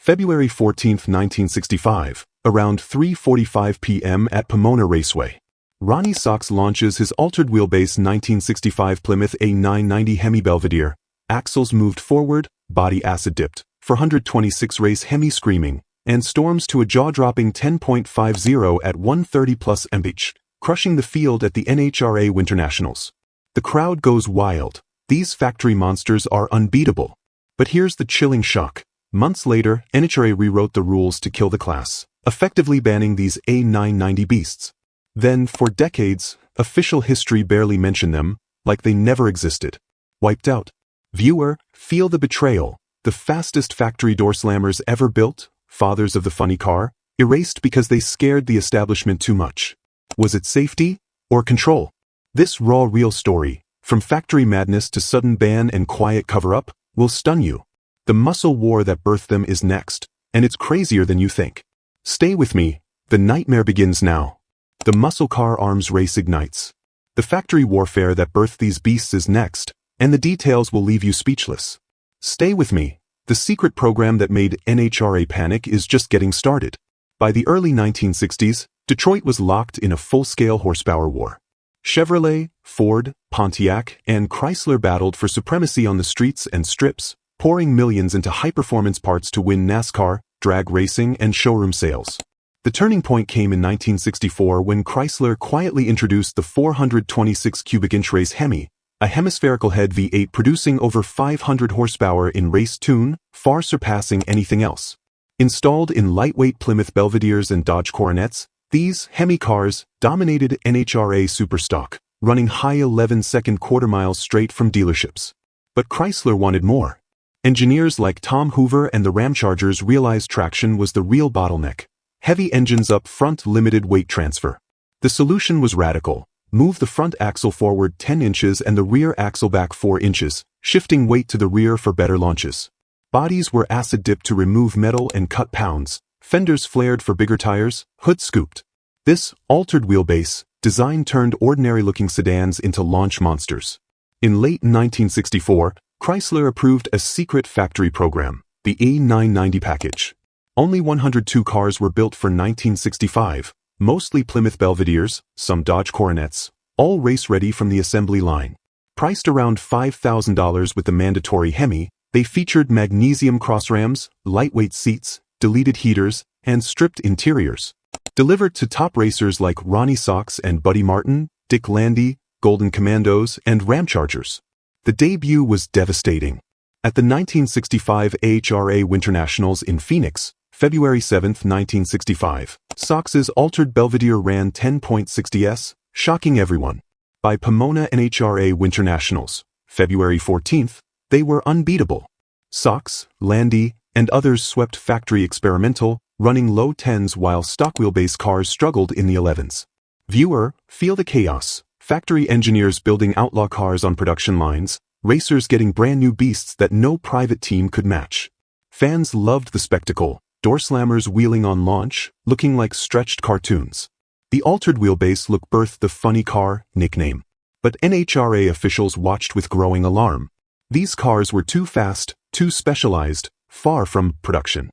February 14, 1965, around 3:45 p.m. at Pomona Raceway. Ronnie Sox launches his altered wheelbase 1965 Plymouth A990 Hemi Belvedere. Axles moved forward, body acid-dipped, 426 race Hemi screaming, and storms to a jaw-dropping 10.50 at 130 plus mph, crushing the field at the NHRA Winter Nationals. The crowd goes wild. These factory monsters are unbeatable. But here's the chilling shock. Months later, NHRA rewrote the rules to kill the class, effectively banning these A990 beasts. Then, for decades, official history barely mentioned them, like they never existed. Wiped out. Viewer, feel the betrayal. The fastest factory door slammers ever built, fathers of the funny car, erased because they scared the establishment too much. Was it safety or control? This raw real story, from factory madness to sudden ban and quiet cover-up, will stun you. The muscle war that birthed them is next, and it's crazier than you think. Stay with me, the nightmare begins now. The muscle car arms race ignites. The factory warfare that birthed these beasts is next, and the details will leave you speechless. Stay with me, the secret program that made NHRA panic is just getting started. By the early 1960s, Detroit was locked in a full-scale horsepower war. Chevrolet, Ford, Pontiac, and Chrysler battled for supremacy on the streets and strips, pouring millions into high-performance parts to win NASCAR, drag racing, and showroom sales. The turning point came in 1964 when Chrysler quietly introduced the 426 cubic inch race Hemi, a hemispherical head V8 producing over 500 horsepower in race tune, far surpassing anything else. Installed in lightweight Plymouth Belvederes and Dodge Coronets, these Hemi cars dominated NHRA superstock, running high 11-second quarter miles straight from dealerships. But Chrysler wanted more. Engineers like Tom Hoover and the Ramchargers realized traction was the real bottleneck. Heavy engines up front limited weight transfer. The solution was radical. Move the front axle forward 10 inches and the rear axle back 4 inches, shifting weight to the rear for better launches. Bodies were acid-dipped to remove metal and cut pounds. Fenders flared for bigger tires, hood scooped. This altered wheelbase design turned ordinary-looking sedans into launch monsters. In late 1964, Chrysler approved a secret factory program, the A990 package. Only 102 cars were built for 1965, mostly Plymouth Belvederes, some Dodge Coronets, all race-ready from the assembly line. Priced around $5,000 with the mandatory Hemi, they featured magnesium crossrams, lightweight seats, deleted heaters, and stripped interiors. Delivered to top racers like Ronnie Sox and Buddy Martin, Dick Landy, Golden Commandos, and Ramchargers. The debut was devastating. At the 1965 NHRA Winter Nationals in Phoenix, February 7, 1965, Sox's altered Belvedere ran 10.60s, shocking everyone. By Pomona NHRA Winter Nationals, February 14th, they were unbeatable. Sox, Landy, and others swept factory experimental, running low 10s while stock wheelbase cars struggled in the 11s. Viewer, feel the chaos. Factory engineers building Outlaw cars on production lines, racers getting brand new beasts that no private team could match. Fans loved the spectacle, door slammers wheeling on launch, looking like stretched cartoons. The altered wheelbase look birthed the funny car nickname. But NHRA officials watched with growing alarm. These cars were too fast, too specialized, far from production.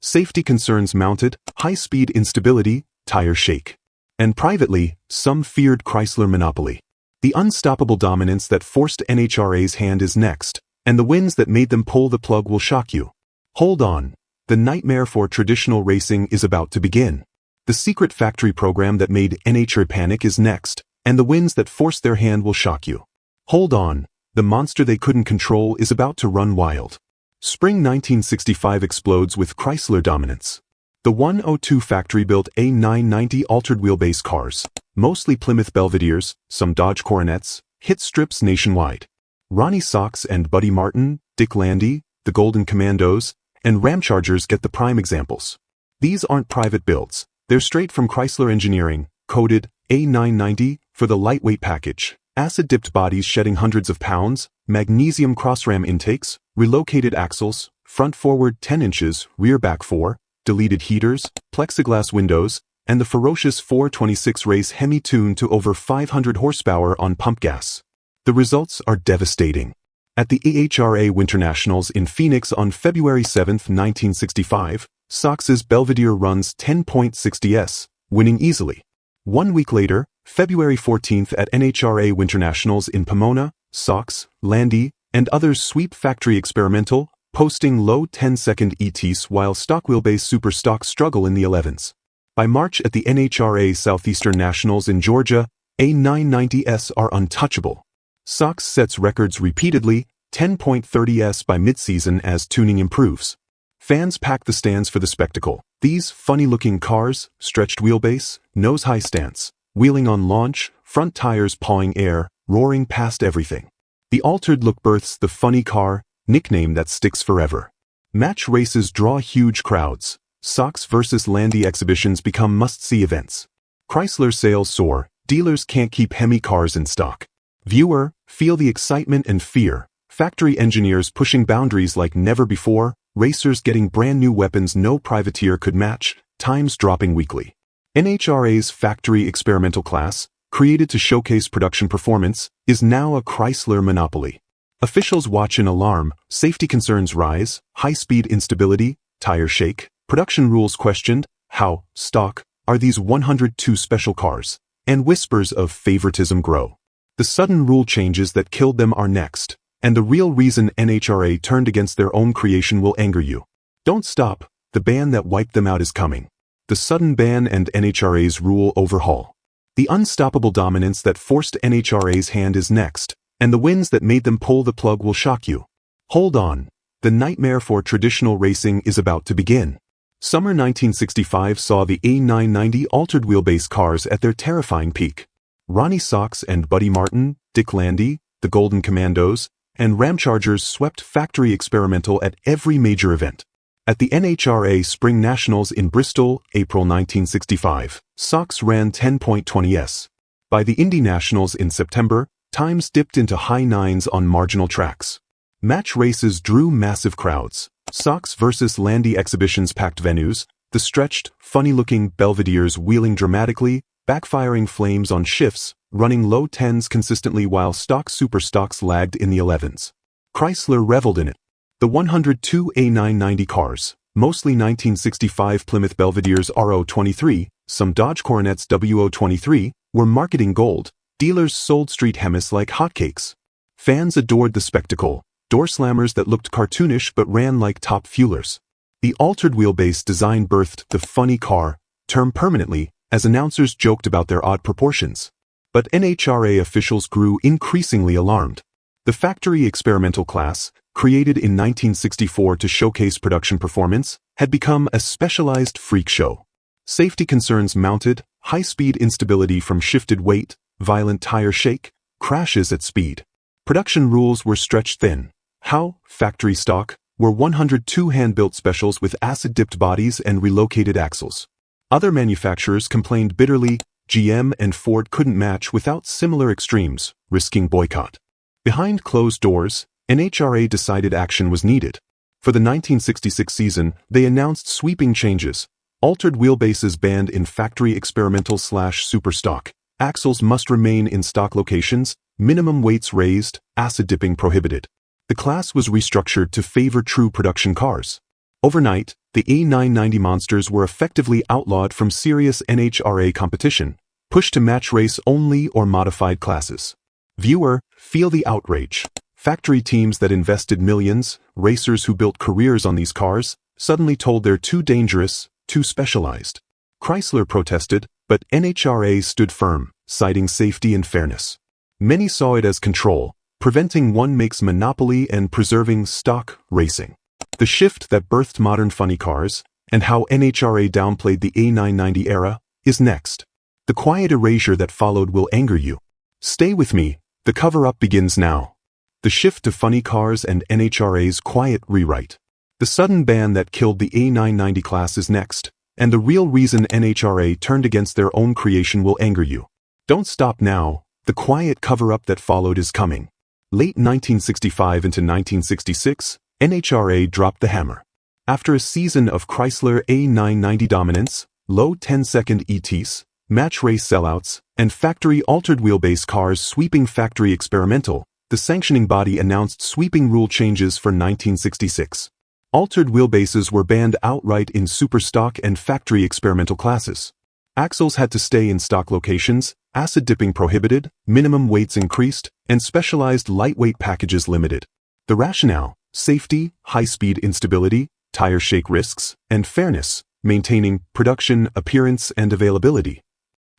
Safety concerns mounted, high-speed instability, tire shake. And privately, some feared Chrysler monopoly. The unstoppable dominance that forced NHRA's hand is next, and the wins that made them pull the plug will shock you. Hold on. The nightmare for traditional racing is about to begin. The secret factory program that made NHRA panic is next, and the wins that forced their hand will shock you. Hold on. The monster they couldn't control is about to run wild. Spring 1965 explodes with Chrysler dominance. The 102 factory-built A990 altered wheelbase cars, mostly Plymouth Belvederes, some Dodge Coronets, hit strips nationwide. Ronnie Sox and Buddy Martin, Dick Landy, the Golden Commandos, and Ramchargers get the prime examples. These aren't private builds. They're straight from Chrysler engineering, coded A990 for the lightweight package. Acid-dipped bodies shedding hundreds of pounds, magnesium crossram intakes, relocated axles, front forward 10 inches, rear back 4, deleted heaters, plexiglass windows, and the ferocious 426 race Hemi tuned to over 500 horsepower on pump gas. The results are devastating. At the NHRA Winter Nationals in Phoenix on February 7, 1965, Sox's Belvedere runs 10.60s, winning easily. 1 week later, February 14th at NHRA Winter Nationals in Pomona, Sox, Landy, and others sweep factory experimental, posting low 10-second ETs while stock wheelbase super stocks struggle in the 11s. By March at the NHRA Southeastern Nationals in Georgia, A990s are untouchable. Sox sets records repeatedly, 10.30s by midseason as tuning improves. Fans pack the stands for the spectacle. These funny-looking cars, stretched wheelbase, nose-high stance, wheeling on launch, front tires pawing air, roaring past everything. The altered look births the funny car, nickname that sticks forever. Match races draw huge crowds. Sox versus Landy exhibitions become must-see events. Chrysler sales soar, dealers can't keep Hemi cars in stock. Viewer, feel the excitement and fear. Factory engineers pushing boundaries like never before, racers getting brand new weapons no privateer could match, times dropping weekly. NHRA's factory experimental class, created to showcase production performance, is now a Chrysler monopoly. Officials watch in alarm, safety concerns rise, high-speed instability, tire shake, production rules questioned, how, stock, are these 102 special cars, and whispers of favoritism grow. The sudden rule changes that killed them are next, and the real reason NHRA turned against their own creation will anger you. Don't stop, the ban that wiped them out is coming. The sudden ban and NHRA's rule overhaul. The unstoppable dominance that forced NHRA's hand is next, and the wins that made them pull the plug will shock you. Hold on, the nightmare for traditional racing is about to begin. Summer 1965 saw the A990 altered wheelbase cars at their terrifying peak. Ronnie Sox and Buddy Martin, Dick Landy, the Golden Commandos, and Ramchargers swept factory experimental at every major event. At the NHRA Spring Nationals in Bristol, April 1965, Sox ran 10.20s. By the Indy Nationals in September, times dipped into high nines on marginal tracks. Match races drew massive crowds. Sox versus Landy exhibitions packed venues, the stretched, funny-looking Belvederes wheeling dramatically, backfiring flames on shifts, running low 10s consistently while stock super stocks lagged in the 11s. Chrysler reveled in it. The 102 A990 cars, mostly 1965 Plymouth Belvederes RO23, some Dodge Coronets WO23, were marketing gold. Dealers sold street Hemis like hotcakes. Fans adored the spectacle, doorslammers that looked cartoonish but ran like top fuelers. The altered wheelbase design birthed the funny car, term permanently, as announcers joked about their odd proportions. But NHRA officials grew increasingly alarmed. The factory experimental class, created in 1964 to showcase production performance, had become a specialized freak show. Safety concerns mounted, high-speed instability from shifted weight, violent tire shake, crashes at speed. Production rules were stretched thin. How, factory stock, were 102 hand-built specials with acid-dipped bodies and relocated axles. Other manufacturers complained bitterly. GM and Ford couldn't match without similar extremes, risking boycott. Behind closed doors, NHRA decided action was needed. For the 1966 season, they announced sweeping changes. Altered wheelbases banned in factory experimental/super stock. Axles must remain in stock locations, minimum weights raised, acid dipping prohibited. The class was restructured to favor true production cars. Overnight, the A990 monsters were effectively outlawed from serious NHRA competition, pushed to match race only or modified classes. Viewer, feel the outrage. Factory teams that invested millions, racers who built careers on these cars, suddenly told they're too dangerous, too specialized. Chrysler protested, but NHRA stood firm, citing safety and fairness. Many saw it as control, preventing one makes monopoly and preserving stock racing. The shift that birthed modern funny cars, and how NHRA downplayed the A990 era, is next. The quiet erasure that followed will anger you. Stay with me, the cover-up begins now. The shift to funny cars and NHRA's quiet rewrite. The sudden ban that killed the A990 class is next, and the real reason NHRA turned against their own creation will anger you. Don't stop now, the quiet cover-up that followed is coming. Late 1965 into 1966, NHRA dropped the hammer. After a season of Chrysler A990 dominance, low 10-second ETs, match race sellouts, and factory altered wheelbase cars sweeping factory experimental, the sanctioning body announced sweeping rule changes for 1966. Altered wheelbases were banned outright in superstock and factory experimental classes. Axles had to stay in stock locations, acid dipping prohibited, minimum weights increased, and specialized lightweight packages limited. The rationale: safety, high-speed instability, tire shake risks, and fairness, maintaining production, appearance, and availability.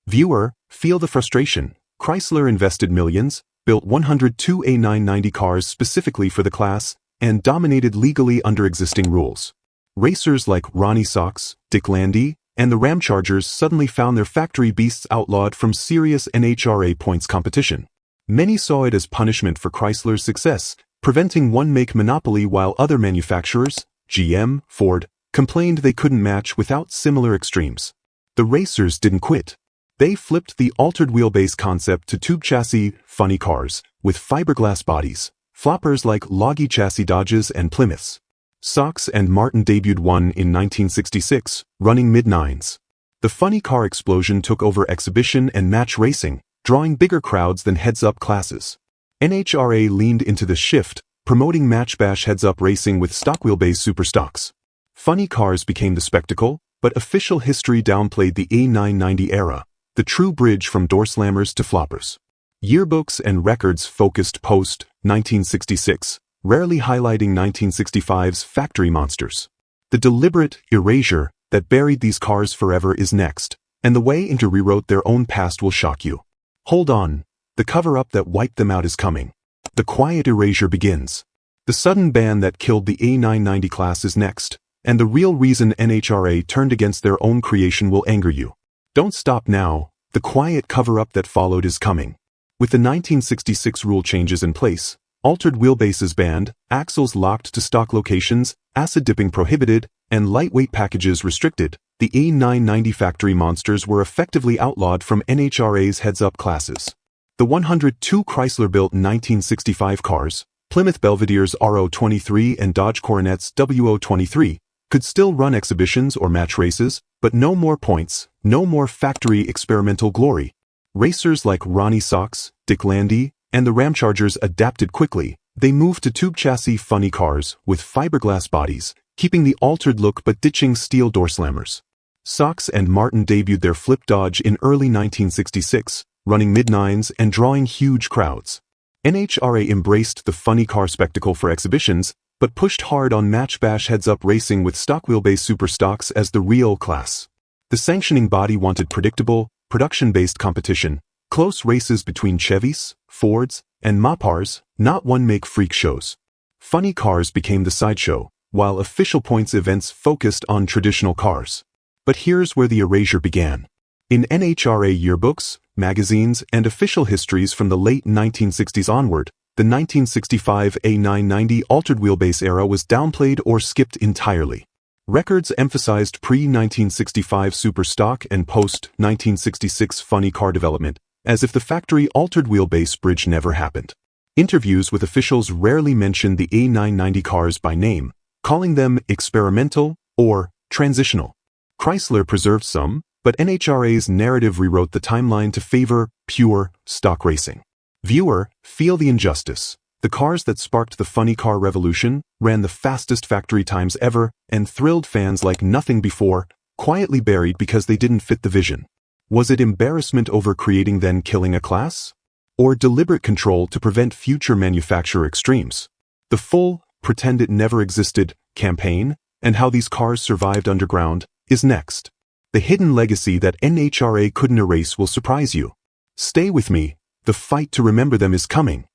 Viewer, feel the frustration. Chrysler invested millions, built 102 A990 cars specifically for the class, and dominated legally under existing rules. Racers like Ronnie Sox, Landy, and the Ramchargers suddenly found their factory beasts outlawed from serious NHRA points competition. Many saw it as punishment for Chrysler's success, preventing one-make monopoly, while other manufacturers, GM, Ford, complained they couldn't match without similar extremes. The racers didn't quit. They flipped the altered wheelbase concept to tube chassis, funny cars, with fiberglass bodies, floppers like loggy chassis Dodges and Plymouths. Sox and Martin debuted one in 1966, running mid-nines. The funny car explosion took over exhibition and match racing, drawing bigger crowds than heads-up classes. NHRA leaned into the shift, promoting match-bash heads-up racing with stock wheelbase superstocks. Funny cars became the spectacle, but official history downplayed the A990 era, the true bridge from doorslammers to floppers. Yearbooks and records focused post-1966, rarely highlighting 1965's factory monsters. The deliberate erasure that buried these cars forever is next, and the way into rewrote their own past will shock you. Hold on, the cover-up that wiped them out is coming. The quiet erasure begins. The sudden ban that killed the A990 class is next, and the real reason NHRA turned against their own creation will anger you. Don't stop now, the quiet cover-up that followed is coming. With the 1966 rule changes in place, altered wheelbases banned, axles locked to stock locations, acid dipping prohibited, and lightweight packages restricted, the A990 factory monsters were effectively outlawed from NHRA's heads-up classes. The 102 Chrysler-built 1965 cars, Plymouth Belvedere's RO23 and Dodge Coronet's WO23, could still run exhibitions or match races, but no more points, no more factory experimental glory. Racers like Ronnie Sox, Landy, and the Ramchargers adapted quickly. They moved to tube chassis funny cars with fiberglass bodies, keeping the altered look but ditching steel doorslammers. Sox and Martin debuted their flip Dodge in early 1966, running mid-nines and drawing huge crowds. NHRA embraced the funny car spectacle for exhibitions, but pushed hard on match-bash heads-up racing with stock wheelbase superstocks as the real class. The sanctioning body wanted predictable, production-based competition, close races between Chevys, Fords, and Mopars, not one-make freak shows. Funny cars became the sideshow, while official points events focused on traditional cars. But here's where the erasure began. In NHRA yearbooks, magazines, and official histories from the late 1960s onward, the 1965 A990 altered wheelbase era was downplayed or skipped entirely. Records emphasized pre-1965 superstock and post-1966 funny car development, as if the factory altered wheelbase bridge never happened. Interviews with officials rarely mentioned the A990 cars by name, calling them experimental or transitional. Chrysler preserved some, but NHRA's narrative rewrote the timeline to favor pure stock racing. Viewer, feel the injustice. The cars that sparked the funny car revolution ran the fastest factory times ever and thrilled fans like nothing before, quietly buried because they didn't fit the vision. Was it embarrassment over creating then killing a class? Or deliberate control to prevent future manufacturer extremes? The full, pretend it never existed, campaign, and how these cars survived underground, is next. The hidden legacy that NHRA couldn't erase will surprise you. Stay with me, the fight to remember them is coming.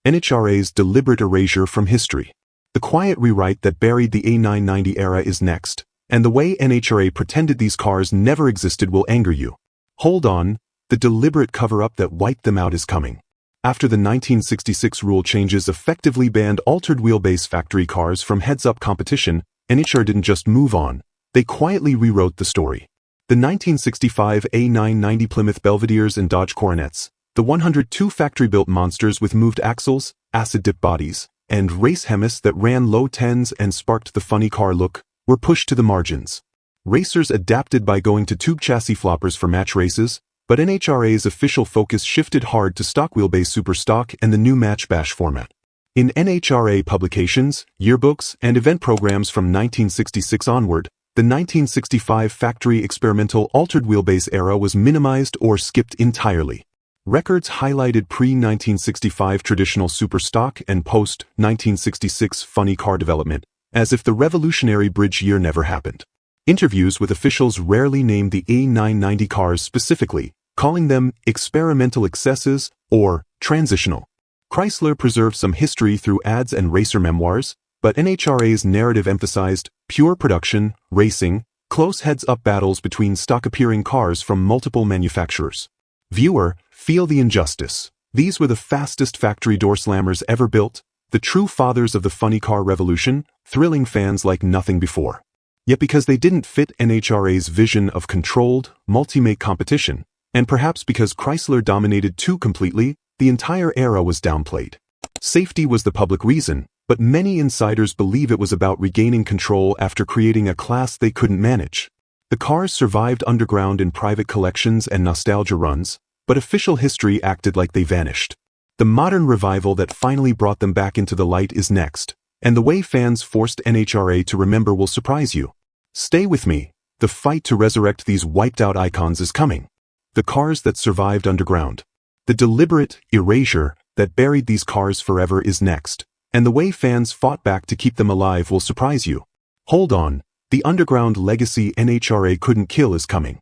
NHRA's deliberate erasure from history. The quiet rewrite that buried the A990 era is next, and the way NHRA pretended these cars never existed will anger you. Hold on, the deliberate cover-up that wiped them out is coming. After the 1966 rule changes effectively banned altered wheelbase factory cars from heads-up competition, NHRA didn't just move on, they quietly rewrote the story. The 1965 A990 Plymouth Belvederes and Dodge Coronets, the 102 factory-built monsters with moved axles, acid-dip bodies, and race Hemis that ran low tens and sparked the funny car look, were pushed to the margins. Racers adapted by going to tube chassis floppers for match races, But NHRA's official focus shifted hard to stock wheelbase superstock and the new match bash format. In NHRA publications, yearbooks, and event programs from 1966 onward, the 1965 factory experimental altered wheelbase era was minimized or skipped entirely. Records highlighted pre-1965 traditional superstock and post-1966 funny car development, as if the revolutionary bridge year never happened. Interviews with officials rarely named the A990 cars specifically, calling them experimental excesses or transitional. Chrysler preserved some history through ads and racer memoirs, but NHRA's narrative emphasized pure production, racing, close heads-up battles between stock-appearing cars from multiple manufacturers. Viewer, feel the injustice. These were the fastest factory door slammers ever built, the true fathers of the funny car revolution, thrilling fans like nothing before. Yet because they didn't fit NHRA's vision of controlled, multi-make competition, and perhaps because Chrysler dominated too completely, the entire era was downplayed. Safety was the public reason, but many insiders believe it was about regaining control after creating a class they couldn't manage. The cars survived underground in private collections and nostalgia runs, but official history acted like they vanished. The modern revival that finally brought them back into the light is next, and the way fans forced NHRA to remember will surprise you. Stay with me. The fight to resurrect these wiped-out icons is coming. The cars that survived underground. The deliberate erasure that buried these cars forever is next, and the way fans fought back to keep them alive will surprise you. Hold on, the underground legacy NHRA couldn't kill is coming.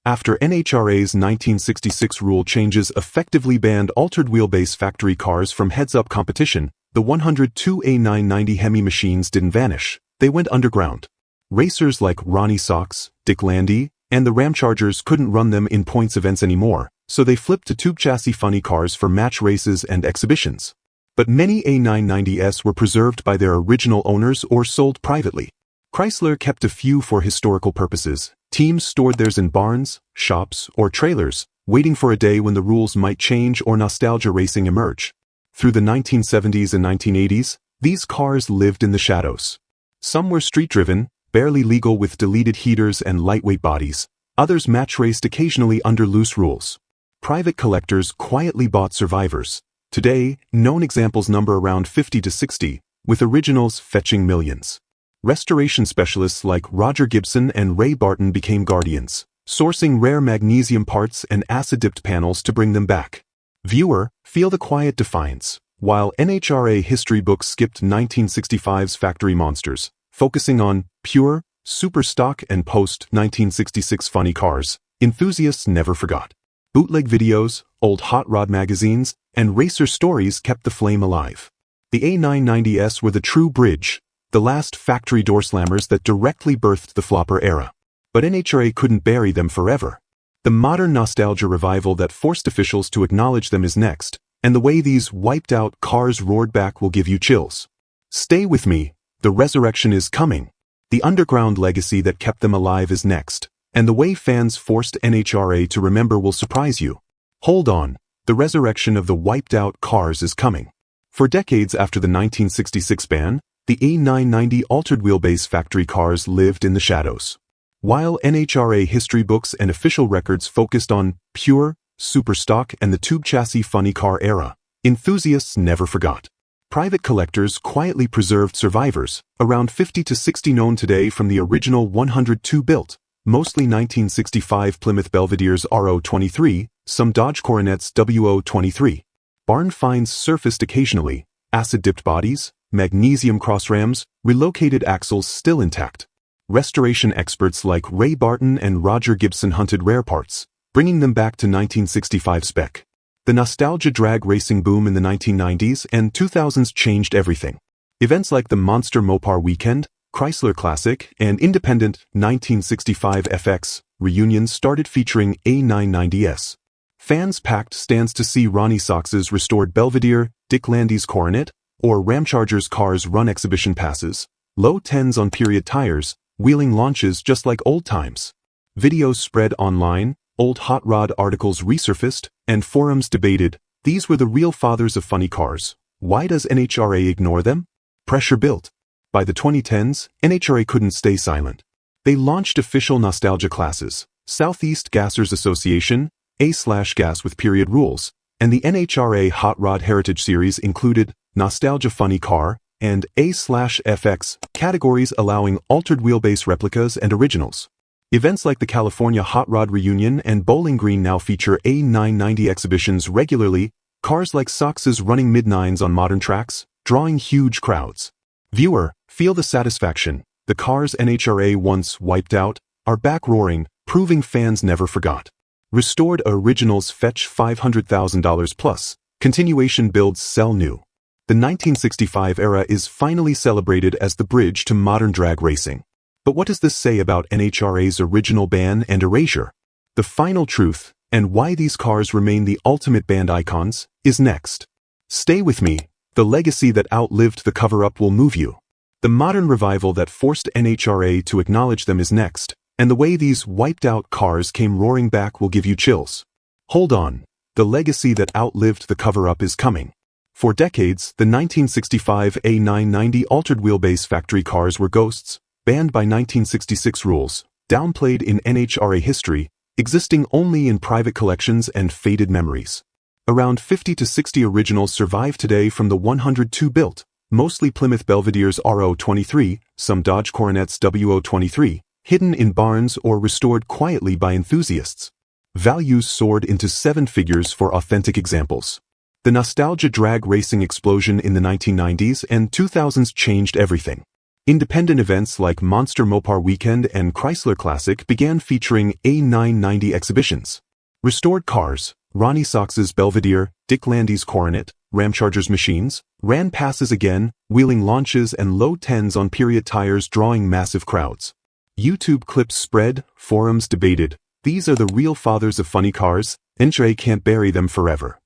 After NHRA's 1966 rule changes effectively banned altered wheelbase factory cars from heads-up competition, the 102 A990 Hemi machines didn't vanish, they went underground. Racers like Ronnie Sox, Landy, and the Ramchargers couldn't run them in points events anymore, so they flipped to tube chassis funny cars for match races and exhibitions. But many A990s were preserved by their original owners or sold privately. Chrysler kept a few for historical purposes. Teams stored theirs in barns, shops, or trailers, waiting for a day when the rules might change or nostalgia racing emerge. Through the 1970s and 1980s, these cars lived in the shadows. Some were street-driven, barely legal with deleted heaters and lightweight bodies. Others match-raced occasionally under loose rules. Private collectors quietly bought survivors. Today, known examples number around 50 to 60, with originals fetching millions. Restoration specialists like Roger Gibson and Ray Barton became guardians, sourcing rare magnesium parts and acid-dipped panels to bring them back. Viewer, feel the quiet defiance. While NHRA history books skipped 1965's factory monsters, focusing on pure, super stock and post-1966 funny cars, enthusiasts never forgot. Bootleg videos, old hot rod magazines, and racer stories kept the flame alive. The A990s were the true bridge, the last factory door slammers that directly birthed the flopper era. But NHRA couldn't bury them forever. The modern nostalgia revival that forced officials to acknowledge them is next, and the way these wiped-out cars roared back will give you chills. Stay with me, the resurrection is coming. The underground legacy that kept them alive is next, and the way fans forced NHRA to remember will surprise you. Hold on, the resurrection of the wiped-out cars is coming. For decades after the 1966 ban, the A990 altered wheelbase factory cars lived in the shadows. While NHRA history books and official records focused on pure, superstock and the tube chassis funny car era, enthusiasts never forgot. Private collectors quietly preserved survivors, around 50 to 60 known today from the original 102 built, mostly 1965 Plymouth Belvedere's RO23, some Dodge Coronets WO23. Barn finds surfaced occasionally, acid-dipped bodies, magnesium crossrams, relocated axles still intact. Restoration experts like Ray Barton and Roger Gibson hunted rare parts, bringing them back to 1965 spec. The nostalgia drag racing boom in the 1990s and 2000s changed everything. Events like the Monster Mopar Weekend, Chrysler Classic, and independent 1965 FX reunions started featuring A990s. Fans packed stands to see Ronnie Sox's restored Belvedere, Landy's Coronet, or Ramcharger's cars run exhibition passes, low 10s on period tires, wheeling launches just like old times. Videos spread online, old hot rod articles resurfaced, and forums debated. These were the real fathers of funny cars. Why does NHRA ignore them? Pressure built. By the 2010s, NHRA couldn't stay silent. They launched official nostalgia classes, Southeast Gassers Association, A/gas with period rules, and the NHRA Hot Rod Heritage Series included Nostalgia Funny Car and A/FX categories allowing altered wheelbase replicas and originals. Events like the California Hot Rod Reunion and Bowling Green now feature A990 exhibitions regularly, cars like Sox's running mid-nines on modern tracks, drawing huge crowds. Viewer, feel the satisfaction. The cars NHRA once wiped out are back roaring, proving fans never forgot. Restored originals fetch $500,000 plus. Continuation builds sell new. The 1965 era is finally celebrated as the bridge to modern drag racing. But what does this say about NHRA's original ban and erasure? The final truth, and why these cars remain the ultimate band icons, is next. Stay with me. The legacy that outlived the cover-up will move you. The modern revival that forced NHRA to acknowledge them is next, and the way these wiped-out cars came roaring back will give you chills. Hold on. The legacy that outlived the cover-up is coming. For decades, the 1965 A990 altered wheelbase factory cars were ghosts, banned by 1966 rules, downplayed in NHRA history, existing only in private collections and faded memories. Around 50 to 60 originals survive today from the 102 built, mostly Plymouth Belvedere's RO23, some Dodge Coronets WO23, hidden in barns or restored quietly by enthusiasts. Values soared into seven figures for authentic examples. The nostalgia drag racing explosion in the 1990s and 2000s changed everything. Independent events like Monster Mopar Weekend and Chrysler Classic began featuring A990 exhibitions. Restored cars, Ronnie Sox's Belvedere, Dick Landy's Coronet, Ramcharger's machines, ran passes again, wheeling launches and low tens on period tires drawing massive crowds. YouTube clips spread, forums debated. These are the real fathers of funny cars, NHRA can't bury them forever.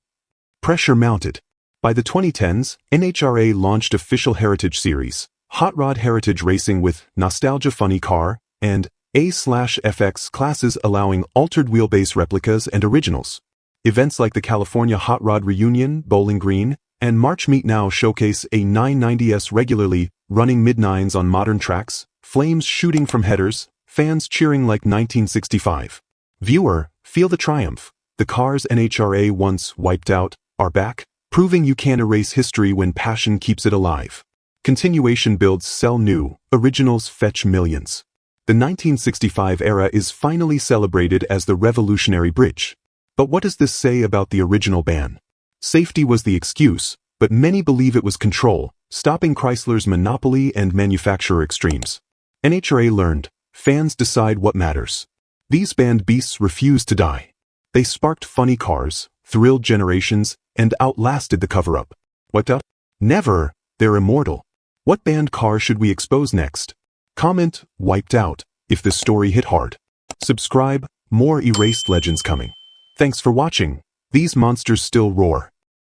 Pressure mounted. By the 2010s, NHRA launched official heritage series, Hot Rod Heritage Racing with Nostalgia Funny Car and A/FX classes allowing altered wheelbase replicas and originals. Events like the California Hot Rod Reunion, Bowling Green, and March Meet now showcase A990s regularly, running mid-nines on modern tracks, flames shooting from headers, fans cheering like 1965. Viewer, feel the triumph. The cars NHRA once wiped out are back, proving you can't erase history when passion keeps it alive. Continuation builds sell new, originals fetch millions. The 1965 era is finally celebrated as the revolutionary bridge. But what does this say about the original ban? Safety was the excuse, but many believe it was control, stopping Chrysler's monopoly and manufacturer extremes. NHRA learned, fans decide what matters. These banned beasts refused to die. They sparked funny cars, thrilled generations, and outlasted the cover-up. Wiped out? Never. They're immortal. What banned car should we expose next? Comment, wiped out, if this story hit hard. Subscribe, more erased legends coming. Thanks for watching. These monsters still roar.